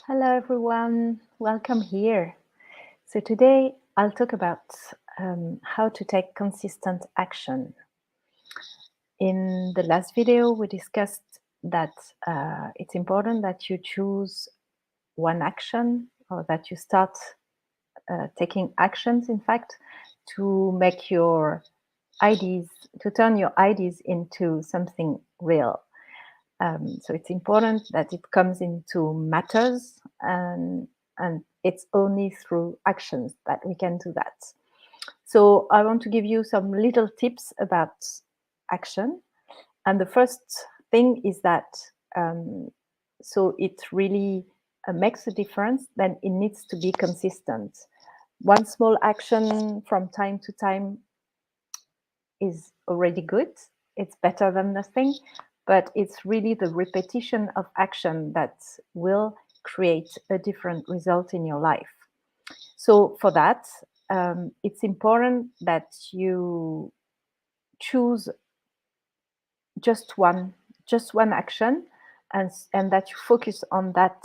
Hello, everyone. Welcome here. So, today I'll talk about how to take consistent action. In the last video, we discussed that it's important that you choose one action or that you start taking actions, in fact, to make your ideas, to turn your ideas into something real. So it's important that it comes into matters, and it's only through actions that we can do that. So I want to give you some little tips about action. And the first thing is that so it really makes a difference, then it needs to be consistent. One small action from time to time is already good. It's better than nothing, but it's really the repetition of action that will create a different result in your life. So for that, it's important that you choose just one, just one action, and that you focus on that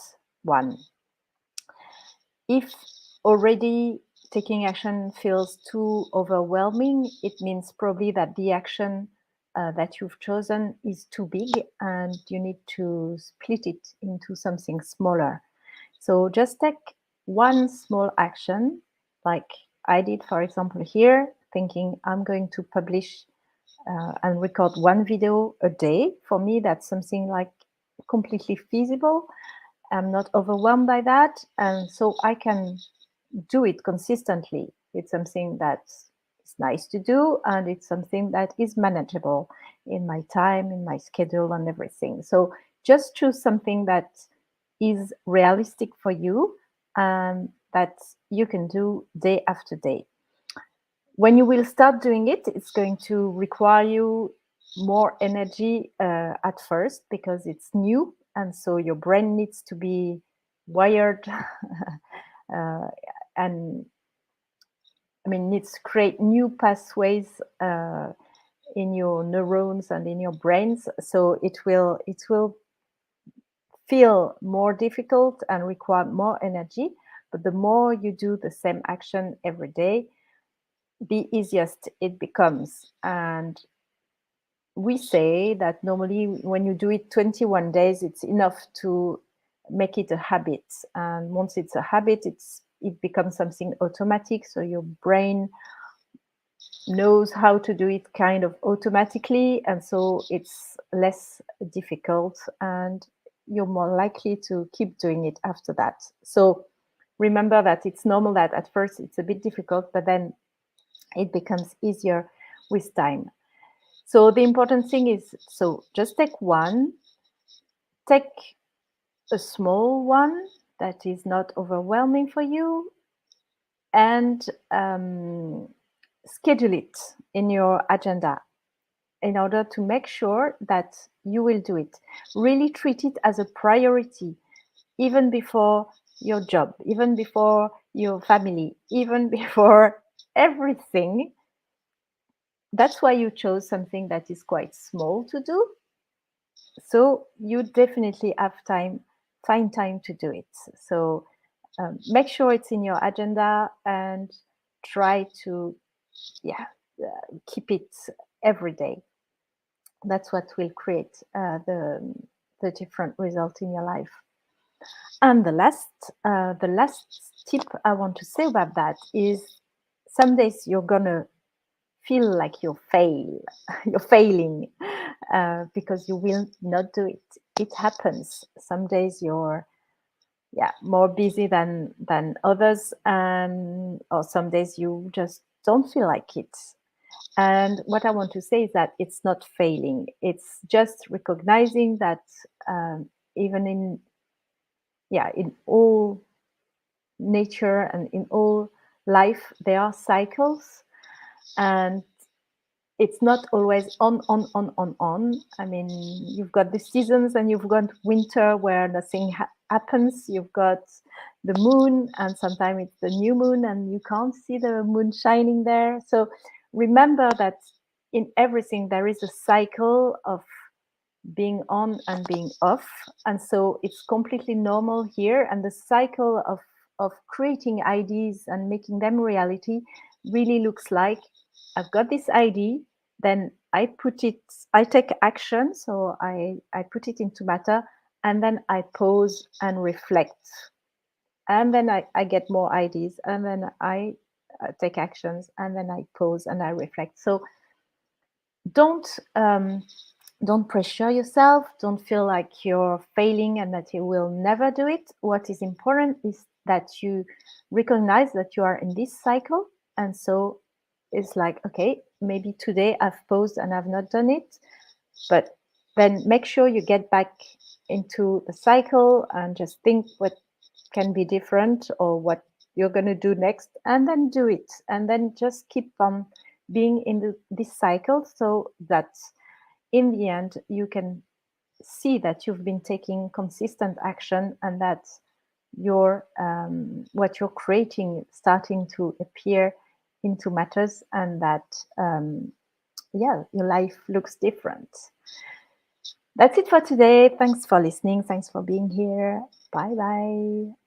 one. If already taking action feels too overwhelming, it means probably that the action that you've chosen is too big and you need to split it into something smaller. So just take one small action, like I did, for example, here, thinking I'm going to publish and record one video a day. For me, that's something like completely feasible. I'm not overwhelmed by that. And so I can do it consistently. It's something that is nice to do, and it's something that is manageable in my time, in my schedule, and everything. So just choose something that is realistic for you and that you can do day after day. When you will start doing it, it's going to require you more energy at first because it's new, and so your brain needs to be wired uh, and I mean needs to create new pathways in your neurons and in your brains. So it will feel more difficult and require more energy. But the more you do the same action every day, the easiest it becomes. And we say that normally when you do it 21 days, it's enough to make it a habit. And once it's a habit, it becomes something automatic. So your brain knows how to do it kind of automatically. And so it's less difficult and you're more likely to keep doing it after that. So remember that it's normal that at first it's a bit difficult, but then it becomes easier with time. So the important thing is, so just take a small one that is not overwhelming for you, and schedule it in your agenda in order to make sure that you will do it. Really treat it as a priority, even before your job, even before your family, even before everything. That's why you chose something that is quite small to do. So you definitely have time, find time to do it. So make sure it's in your agenda and try to, yeah, keep it every day. That's what will create the different result in your life. And the last tip I want to say about that is some days you're gonna feel like you're failing because you will not do it. It happens. Some days you're more busy than others, and or some days you just don't feel like it. And what I want to say is that it's not failing. It's just recognizing that even in all nature and in all life there are cycles, and it's not always on. I mean, you've got the seasons and you've got winter where nothing happens. You've got the moon, and sometimes it's the new moon and you can't see the moon shining there. So remember that in everything there is a cycle of being on and being off. And so it's completely normal here. And the cycle of creating ideas and making them reality really looks like I've got this idea, then I take action. So I put it into matter, and then I pause and reflect. And then I get more ideas, and then I take actions, and then I pause and I reflect. So don't don't pressure yourself. Don't feel like you're failing and that you will never do it. What is important is that you recognize that you are in this cycle. And so it's like, okay, maybe today I've paused and I've not done it, but then make sure you get back into the cycle and just think what can be different or what you're going to do next, and then do it. And then just keep on being in this cycle, so that in the end you can see that you've been taking consistent action, and that your what you're creating starting to appear into matters, and that yeah, your life looks different. That's it for today. Thanks for listening. Thanks for being here. Bye bye.